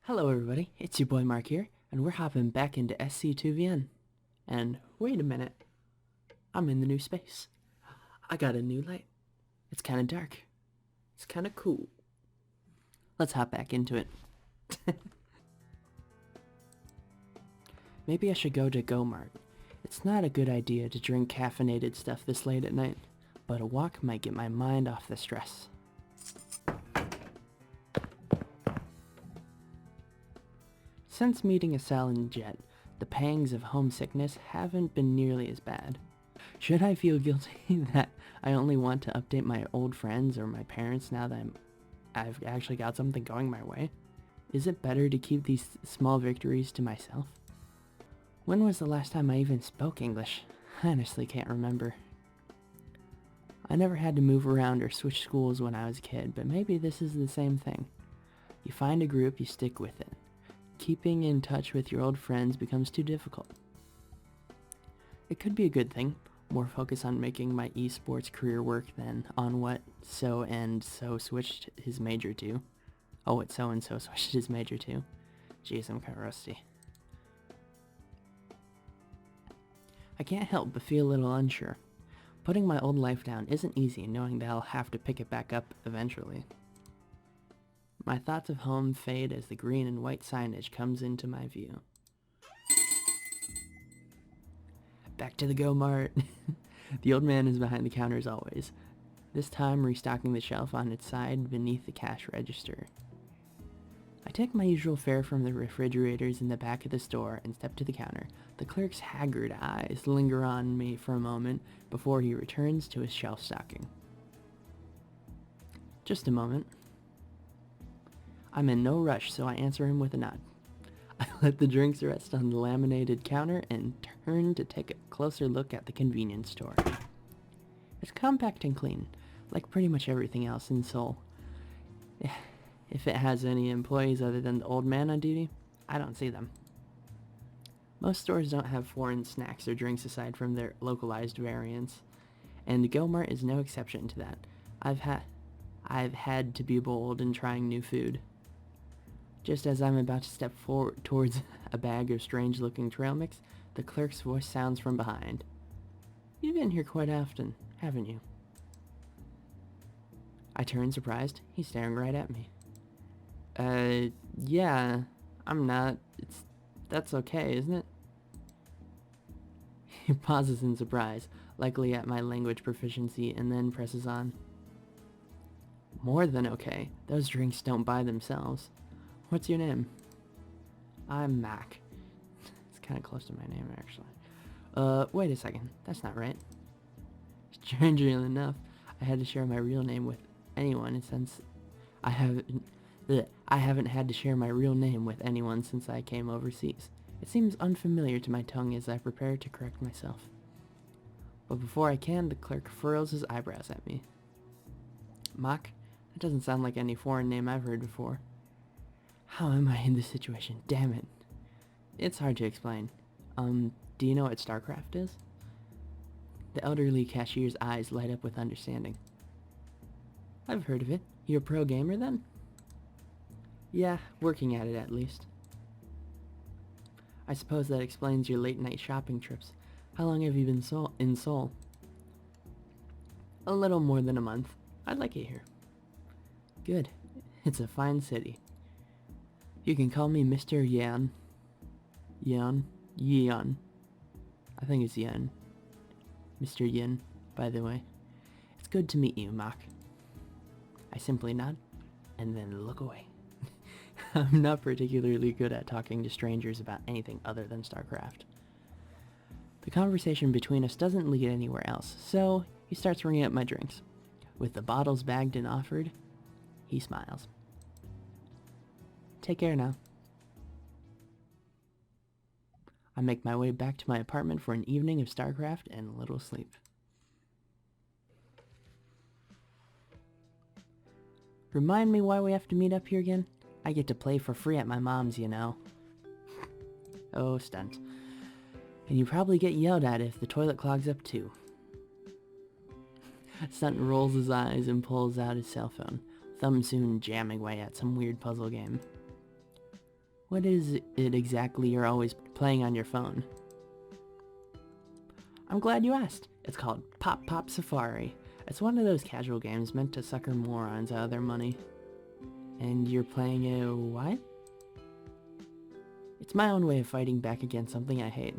Hello everybody, it's your boy Mark here, and we're hopping back into SC2VN. And wait a minute, I'm in the new space. I got a new light. It's kind of dark. It's kind of cool. Let's hop back into it. Maybe I should go to Mart. It's not a good idea to drink caffeinated stuff this late at night, but a walk might get my mind off the stress. Since meeting Estelle and Jet, the pangs of homesickness haven't been nearly as bad. Should I feel guilty that I only want to update my old friends or my parents now that I've actually got something going my way? Is it better to keep these small victories to myself? When was the last time I even spoke English? I honestly can't remember. I never had to move around or switch schools when I was a kid, but maybe this is the same thing. You find a group, you stick with it. Keeping in touch with your old friends becomes too difficult. It could be a good thing, more focus on making my esports career work than on what so-and-so switched his major to. Oh, what so-and-so switched his major to. Jeez, I'm kinda rusty. I can't help but feel a little unsure. Putting my old life down isn't easy, knowing that I'll have to pick it back up eventually. My thoughts of home fade as the green and white signage comes into my view. Back to the Mart. The old man is behind the counter as always, this time restocking the shelf on its side beneath the cash register. I take my usual fare from the refrigerators in the back of the store and step to the counter. The clerk's haggard eyes linger on me for a moment before he returns to his shelf stocking. Just a moment. I'm in no rush, so I answer him with a nod. I let the drinks rest on the laminated counter and turn to take a closer look at the convenience store. It's compact and clean, like pretty much everything else in Seoul. If it has any employees other than the old man on duty, I don't see them. Most stores don't have foreign snacks or drinks aside from their localized variants, and Mart is no exception to that. I've had to be bold in trying new food. Just as I'm about to step forward towards a bag of strange-looking trail mix, the clerk's voice sounds from behind. You've been here quite often, haven't you? I turn surprised. He's staring right at me. Yeah, I'm not. That's okay, isn't it? He pauses in surprise, likely at my language proficiency, and then presses on. More than okay. Those drinks don't buy themselves. What's your name? I'm Mac. It's kind of close to my name, actually. Wait a second. That's not right. Strangely enough, I had to share my real name with anyone since I haven't had to share my real name with anyone since I came overseas. It seems unfamiliar to my tongue as I prepare to correct myself. But before I can, the clerk furrows his eyebrows at me. Mac? That doesn't sound like any foreign name I've heard before. How am I in this situation? Damn it. It's hard to explain. Do you know what StarCraft is? The elderly cashier's eyes light up with understanding. I've heard of it. You're a pro gamer then? Yeah, working at it at least. I suppose that explains your late night shopping trips. How long have you been in Seoul? A little more than a month. I like it here. Good. It's a fine city. You can call me Mr. Yan. Yan. I think it's Yan. Mr. Yin, by the way. It's good to meet you, Mak. I simply nod, and then look away. I'm not particularly good at talking to strangers about anything other than StarCraft. The conversation between us doesn't lead anywhere else, so he starts ringing up my drinks. With the bottles bagged and offered, he smiles. Take care now. I make my way back to my apartment for an evening of StarCraft and a little sleep. Remind me why we have to meet up here again? I get to play for free at my mom's, you know. Oh, stunt. And you probably get yelled at if the toilet clogs up too. Stunt rolls his eyes and pulls out his cell phone, thumb soon jamming away at some weird puzzle game. What is it exactly you're always playing on your phone? I'm glad you asked. It's called Pop Pop Safari. It's one of those casual games meant to sucker morons out of their money. And you're playing a what? It's my own way of fighting back against something I hate.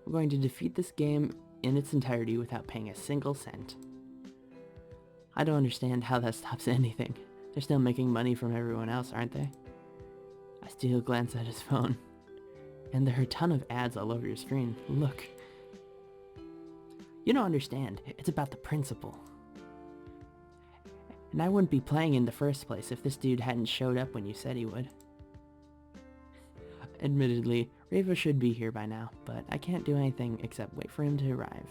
I'm going to defeat this game in its entirety without paying a single cent. I don't understand how that stops anything. They're still making money from everyone else, aren't they? I steal a glance at his phone. And there are a ton of ads all over your screen. Look. You don't understand. It's about the principle. And I wouldn't be playing in the first place if this dude hadn't showed up when you said he would. Admittedly, Reva should be here by now, but I can't do anything except wait for him to arrive.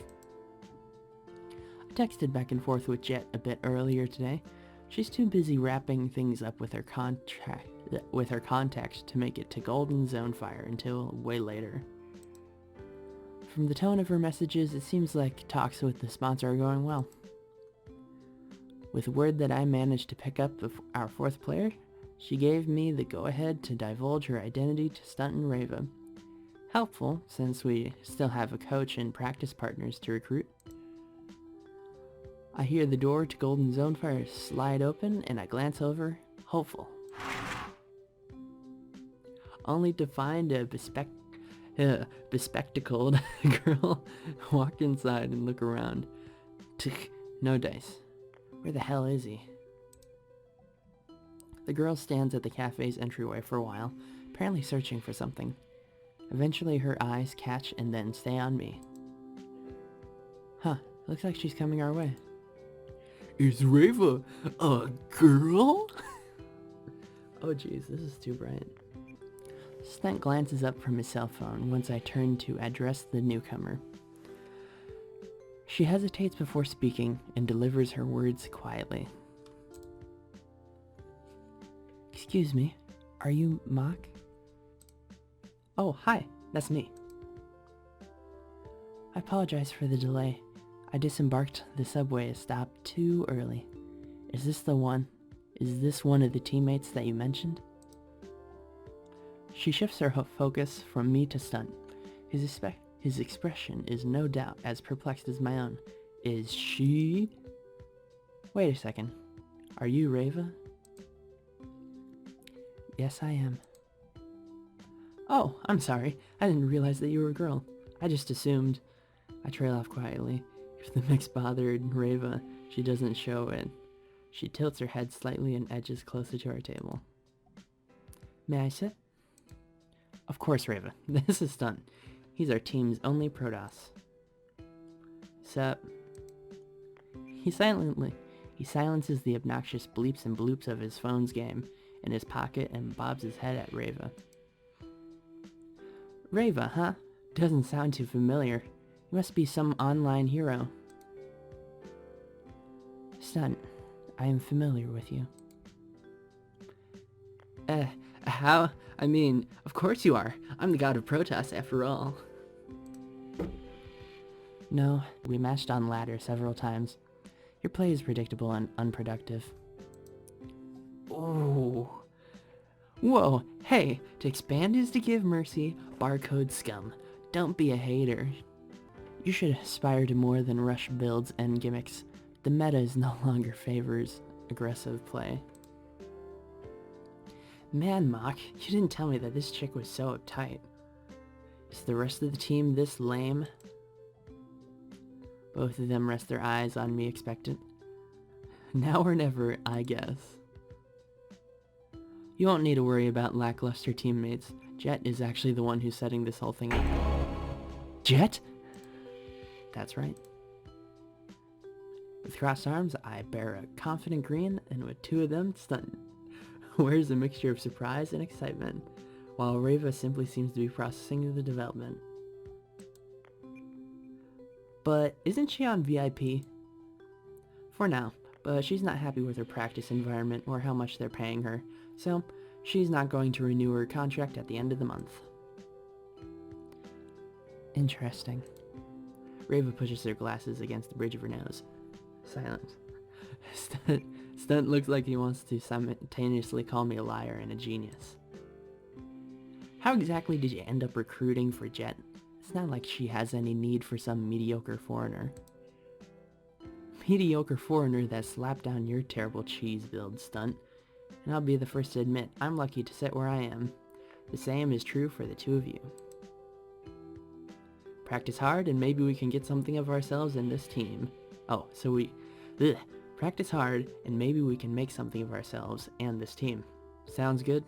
I texted back and forth with Jet a bit earlier today. She's too busy wrapping things up with her contacts to make it to Golden Zone Fire until way later. From the tone of her messages, it seems like talks with the sponsor are going well. With word that I managed to pick up our fourth player, she gave me the go-ahead to divulge her identity to Stunt and Reva. Helpful, since we still have a coach and practice partners to recruit. I hear the door to Golden Zone Fire slide open, and I glance over, hopeful. Only to find a bespectacled girl walk inside and look around. Tick, no dice. Where the hell is he? The girl stands at the cafe's entryway for a while, apparently searching for something. Eventually her eyes catch and then stay on me. Huh, looks like she's coming our way. Is Reva a girl? Oh jeez, this is too bright. Stunt glances up from his cell phone once I turn to address the newcomer. She hesitates before speaking and delivers her words quietly. Excuse me, are you Mock? Oh, hi, that's me. I apologize for the delay. I disembarked the subway stop too early. Is this the one? Is this one of the teammates that you mentioned? She shifts her focus from me to Stunt. His expression is no doubt as perplexed as my own. Is she? Wait a second. Are you Reva? Yes, I am. Oh, I'm sorry. I didn't realize that you were a girl. I just assumed. I trail off quietly. If the mix bothered Reva, she doesn't show it. She tilts her head slightly and edges closer to our table. May I sit? Of course, Reva. This is Stunt. He's our team's only Protoss. Sup? He silences the obnoxious bleeps and bloops of his phone's game in his pocket and bobs his head at Reva. Reva, huh? Doesn't sound too familiar. You must be some online hero. Stunt, I am familiar with you. How? I mean, of course you are. I'm the god of Protoss after all. No, we matched on ladder several times. Your play is predictable and unproductive. Oh. Whoa, hey, to expand is to give mercy, barcode scum. Don't be a hater. You should aspire to more than rush builds and gimmicks. The meta is no longer favors aggressive play. Man, Mock, you didn't tell me that this chick was so uptight. Is the rest of the team this lame? Both of them rest their eyes on me expectant. Now or never, I guess. You won't need to worry about lackluster teammates. Jet is actually the one who's setting this whole thing up. Jet? That's right. With crossed arms, I bear a confident grin, and with two of them, Stunt wears a mixture of surprise and excitement, while Reva simply seems to be processing the development. But isn't she on VIP? For now, but she's not happy with her practice environment or how much they're paying her, so she's not going to renew her contract at the end of the month. Interesting. Reva pushes her glasses against the bridge of her nose. Silence. Stunt looks like he wants to simultaneously call me a liar and a genius. How exactly did you end up recruiting for Jet? It's not like she has any need for some mediocre foreigner. Mediocre foreigner that slapped down your terrible cheese build stunt. And I'll be the first to admit, I'm lucky to sit where I am. The same is true for the two of you. Practice hard and maybe we can get something of ourselves in this team. Oh, so we... Ugh. Practice hard and maybe we can make something of ourselves and this team. Sounds good?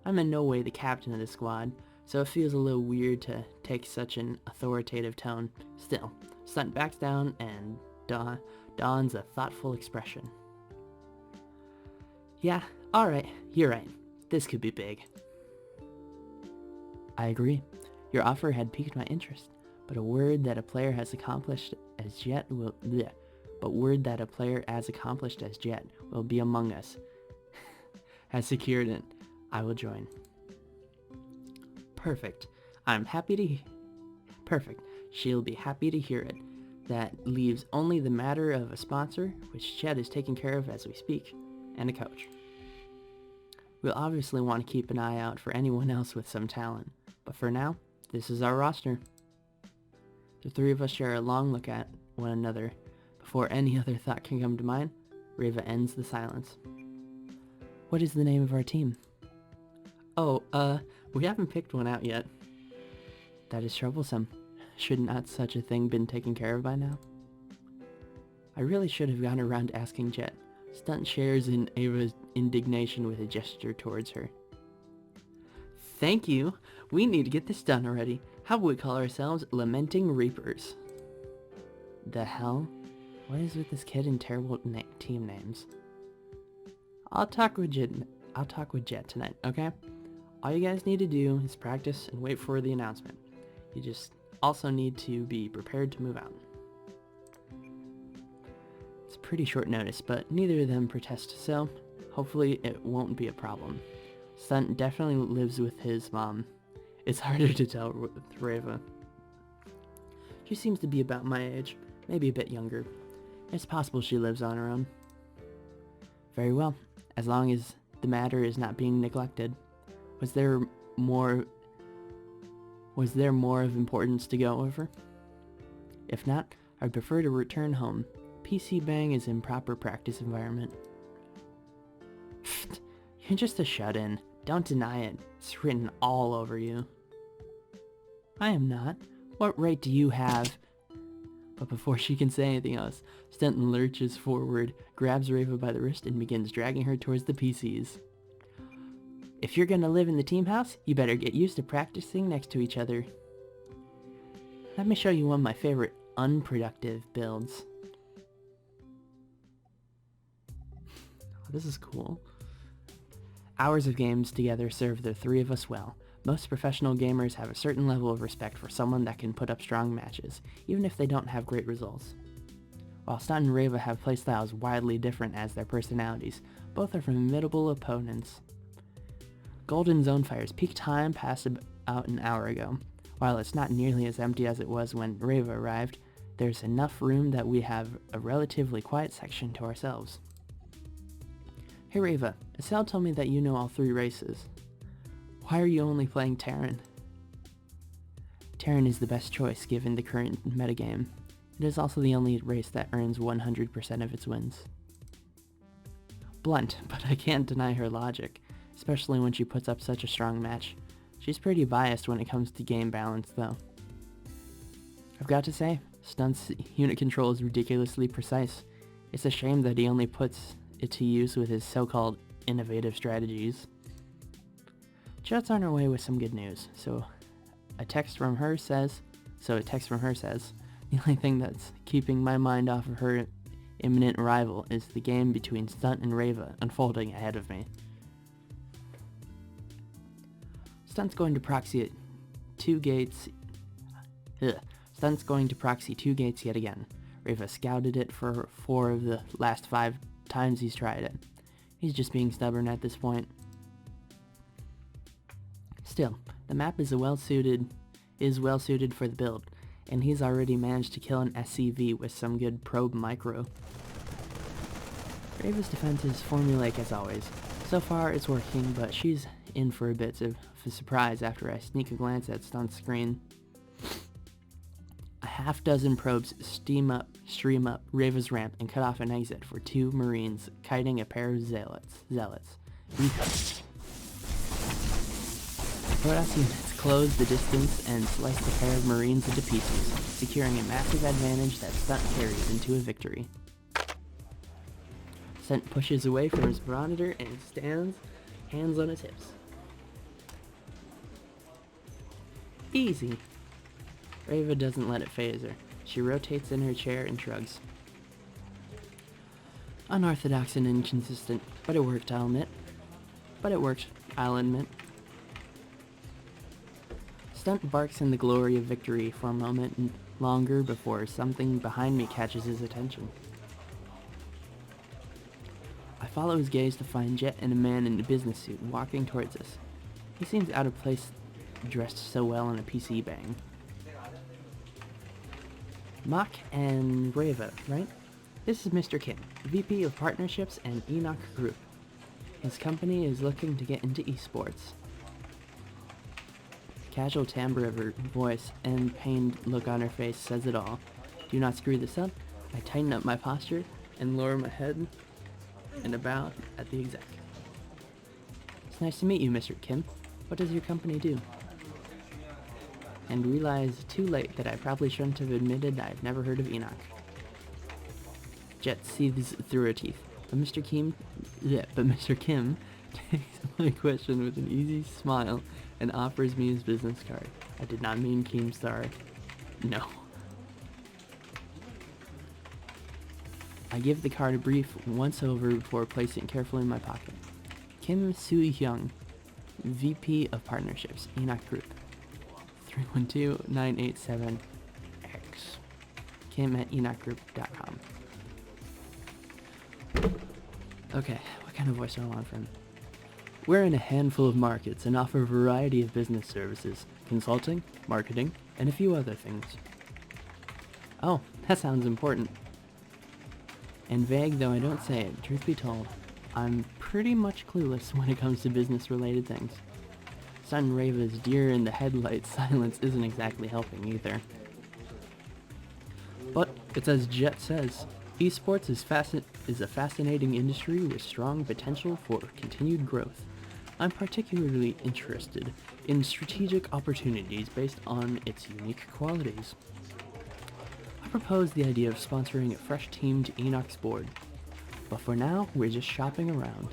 I'm in no way the captain of the squad, so it feels a little weird to take such an authoritative tone. Still, Stunt backs down and dons a thoughtful expression. Yeah, alright, you're right. This could be big. I agree. Your offer had piqued my interest, but a word that a player as accomplished as Jet will be among us. Has secured it. I will join. Perfect. Perfect. She'll be happy to hear it. That leaves only the matter of a sponsor, which Jet is taking care of as we speak, and a coach. We'll obviously want to keep an eye out for anyone else with some talent, but for now, this is our roster. The three of us share a long look at one another. Before any other thought can come to mind, Reva ends the silence. What is the name of our team? Oh, we haven't picked one out yet. That is troublesome. Should not such a thing been taken care of by now? I really should have gone around to asking Jet. Stunt shares in Ava's indignation with a gesture towards her. Thank you. We need to get this done already. How about we call ourselves Lamenting Reapers? The hell? What is with this kid and terrible team names? I'll talk with Jet tonight, okay? All you guys need to do is practice and wait for the announcement. You just also need to be prepared to move out. It's pretty short notice, but neither of them protest, so hopefully it won't be a problem. Stunt definitely lives with his mom. It's harder to tell with Reva. She seems to be about my age, maybe a bit younger. It's possible she lives on her own. Very well, as long as the matter is not being neglected. Was there more of importance to go over? If not, I'd prefer to return home. PC Bang is in proper practice environment. You're just a shut-in. Don't deny it. It's written all over you. I am not. What right do you have? But before she can say anything else, Stanton lurches forward, grabs Reva by the wrist, and begins dragging her towards the PCs. If you're gonna live in the team house, you better get used to practicing next to each other. Let me show you one of my favorite unproductive builds. This is cool. Hours of games together serve the three of us well. Most professional gamers have a certain level of respect for someone that can put up strong matches, even if they don't have great results. While Stunt and Reva have playstyles widely different as their personalities, both are formidable opponents. Golden Zone Fire's peak time passed about an hour ago. While it's not nearly as empty as it was when Reva arrived, there's enough room that we have a relatively quiet section to ourselves. Hey Reva, Estelle told me that you know all three races. Why are you only playing Terran? Terran is the best choice given the current metagame. It is also the only race that earns 100% of its wins. Blunt, but I can't deny her logic, especially when she puts up such a strong match. She's pretty biased when it comes to game balance though. I've got to say, Stunt's unit control is ridiculously precise. It's a shame that he only puts it to use with his so-called innovative strategies. Jet's on her way with some good news, so a text from her says, the only thing that's keeping my mind off of her imminent arrival is the game between Stunt and Reva unfolding ahead of me. Stunt's going to proxy 2 gates yet again. Reva scouted it for 4 of the last 5 times he's tried it. He's just being stubborn at this point. Still, the map is well suited for the build, and he's already managed to kill an SCV with some good probe micro. Reva's defense is formulaic as always. So far it's working, but she's in for a bit of a surprise after I sneak a glance at Stunt's screen. A half-dozen probes stream up Reva's ramp and cut off an exit for 2 Marines kiting a pair of zealots. Rodas units close the distance and slice the pair of Marines into pieces, securing a massive advantage that Stunt carries into a victory. Stunt pushes away from his monitor and stands, hands on his hips. Easy. Reva doesn't let it faze her. She rotates in her chair and shrugs. Unorthodox and inconsistent, but it worked, I'll admit. Stunt barks in the glory of victory for a moment longer before something behind me catches his attention. I follow his gaze to find Jet and a man in a business suit walking towards us. He seems out of place, dressed so well in a PC bang. Mach and Reva, right? This is Mr. Kim, VP of Partnerships and Enoch Group. His company is looking to get into esports. Casual timbre of her voice and pained look on her face says it all. Do not screw this up. I tighten up my posture and lower my head and a bow at the exec. It's nice to meet you, Mr. Kim. What does your company do? And realize too late that I probably shouldn't have admitted I've never heard of Enoch. Jet seethes through her teeth, but Mr. Kim takes my question with an easy smile and offers me his business card. I did not mean Keemstar. No. I give the card a brief once-over before placing it carefully in my pocket. Kim Soo-hyung, VP of Partnerships, Enoch Group. 312-987-X. Kim@enochgroup.com. Okay, what kind of voice do I want from him? We're in a handful of markets and offer a variety of business services, consulting, marketing, and a few other things. Oh, that sounds important. And vague though I don't say it, truth be told, I'm pretty much clueless when it comes to business-related things. Son Reva's deer-in-the-headlights silence isn't exactly helping either. But it's as Jet says, esports is a fascinating industry with strong potential for continued growth. I'm particularly interested in strategic opportunities based on its unique qualities. I propose the idea of sponsoring a fresh team to Enoch's board, but for now, we're just shopping around.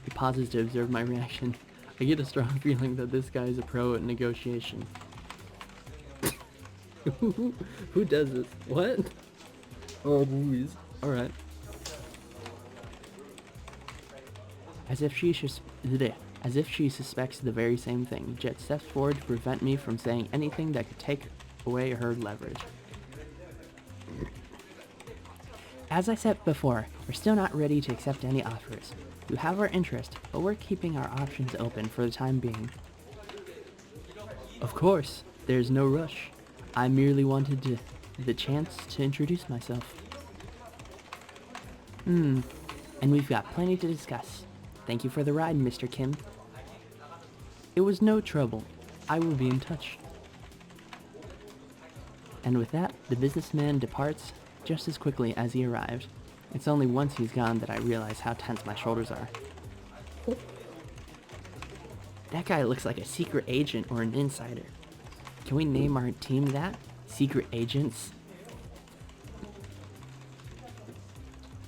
He pauses to observe my reaction. I get a strong feeling that this guy is a pro at negotiation. Who does this? What? Oh, movies. Alright. As if she suspects the very same thing, Jet steps forward to prevent me from saying anything that could take away her leverage. As I said before, we're still not ready to accept any offers. You have our interest, but we're keeping our options open for the time being. Of course, there's no rush. I merely wanted the chance to introduce myself. And we've got plenty to discuss. Thank you for the ride, Mr. Kim. It was no trouble. I will be in touch. And with that, the businessman departs just as quickly as he arrived. It's only once he's gone that I realize how tense my shoulders are. That guy looks like a secret agent or an insider. Can we name our team that? Secret Agents?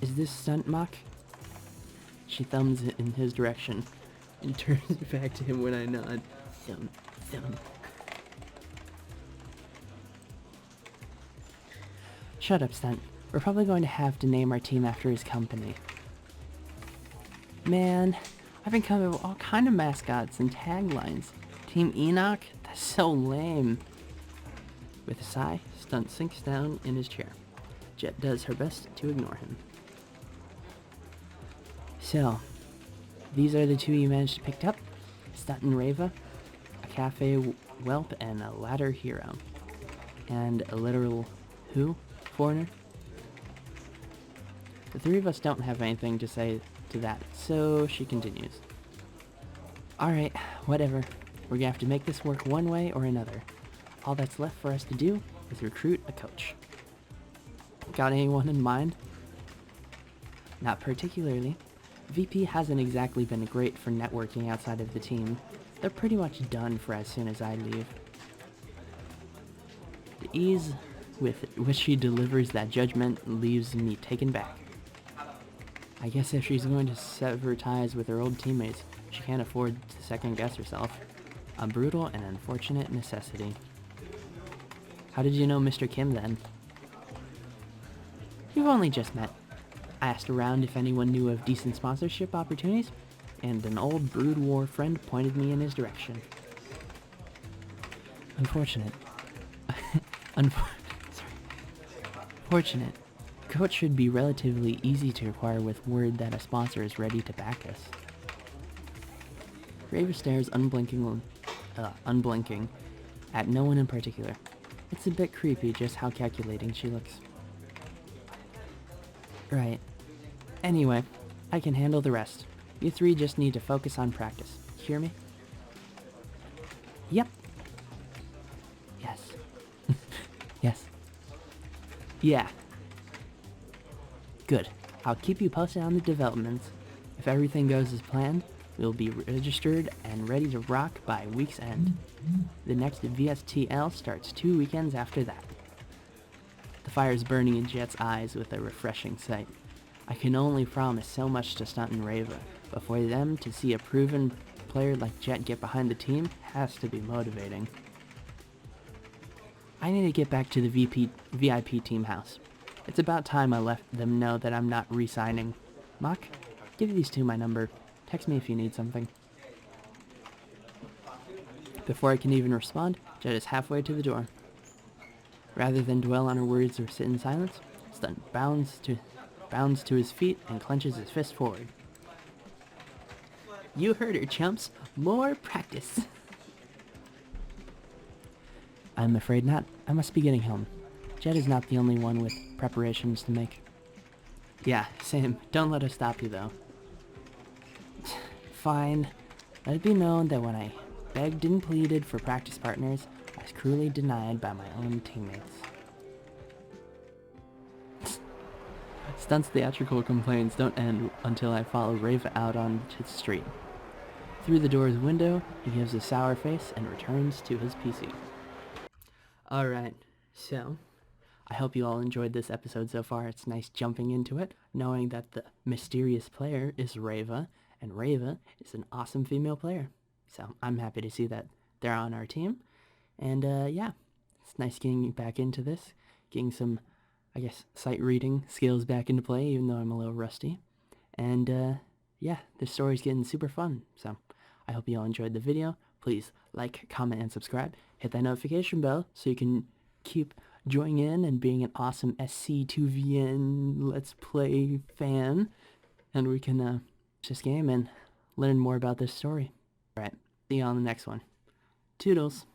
Is this Stunt Mach? She thumbs it in his direction and turns back to him when I nod. Thumb. Shut up, Stunt. We're probably going to have to name our team after his company. Man, I've been coming up with all kind of mascots and taglines. Team Enoch? That's so lame. With a sigh, Stunt sinks down in his chair. Jet does her best to ignore him. So, these are the two you managed to pick up? Stunt and Reva, a cafe whelp and a ladder hero. And a literal who? Foreigner? The three of us don't have anything to say to that, so she continues. Alright, whatever. We're gonna have to make this work one way or another. All that's left for us to do is recruit a coach. Got anyone in mind? Not particularly. VP hasn't exactly been great for networking outside of the team. They're pretty much done for as soon as I leave. The ease with which she delivers that judgment leaves me taken back. I guess if she's going to sever ties with her old teammates, she can't afford to second-guess herself. A brutal and unfortunate necessity. How did you know Mr. Kim, then? We've only just met. I asked around if anyone knew of decent sponsorship opportunities, and an old Brood War friend pointed me in his direction. Unfortunate. Fortunate. Coach should be relatively easy to acquire with word that a sponsor is ready to back us. Raver stares unblinking at no one in particular. It's a bit creepy just how calculating she looks. Right. Anyway, I can handle the rest. You three just need to focus on practice. Hear me? Yep. Yes. Yes. Yeah. Good. I'll keep you posted on the developments. If everything goes as planned, we'll be registered and ready to rock by week's end. The next VSTL starts 2 weekends after that. The fire's burning in Jet's eyes with a refreshing sight. I can only promise so much to Stunt and Rava, but for them to see a proven player like Jet get behind the team has to be motivating. I need to get back to the VIP team house. It's about time I let them know that I'm not re-signing. Mock, give these two my number. Text me if you need something. Before I can even respond, Jet is halfway to the door. Rather than dwell on her words or sit in silence, Stunt bounds to his feet and clenches his fist forward. You heard her, chumps. More practice. I'm afraid not. I must be getting home. Jet is not the only one with preparations to make. Yeah, same. Don't let us stop you, though. Fine. Let it be known that when I begged and pleaded for practice partners, I was cruelly denied by my own teammates. Stunt's theatrical complaints don't end until I follow Rava out onto the street. Through the door's window, he gives a sour face and returns to his PC. Alright, so I hope you all enjoyed this episode so far. It's nice jumping into it, knowing that the mysterious player is Rava, and Rava is an awesome female player. So I'm happy to see that they're on our team. And yeah, it's nice getting back into this, getting some, I guess, sight reading skills back into play, even though I'm a little rusty. And yeah, this story's getting super fun. So I hope you all enjoyed the video. Please like, comment, and subscribe. Hit that notification bell so you can keep joining in and being an awesome SC2VN Let's Play fan. And we can just game and learn more about this story. Alright, see you on the next one. Toodles.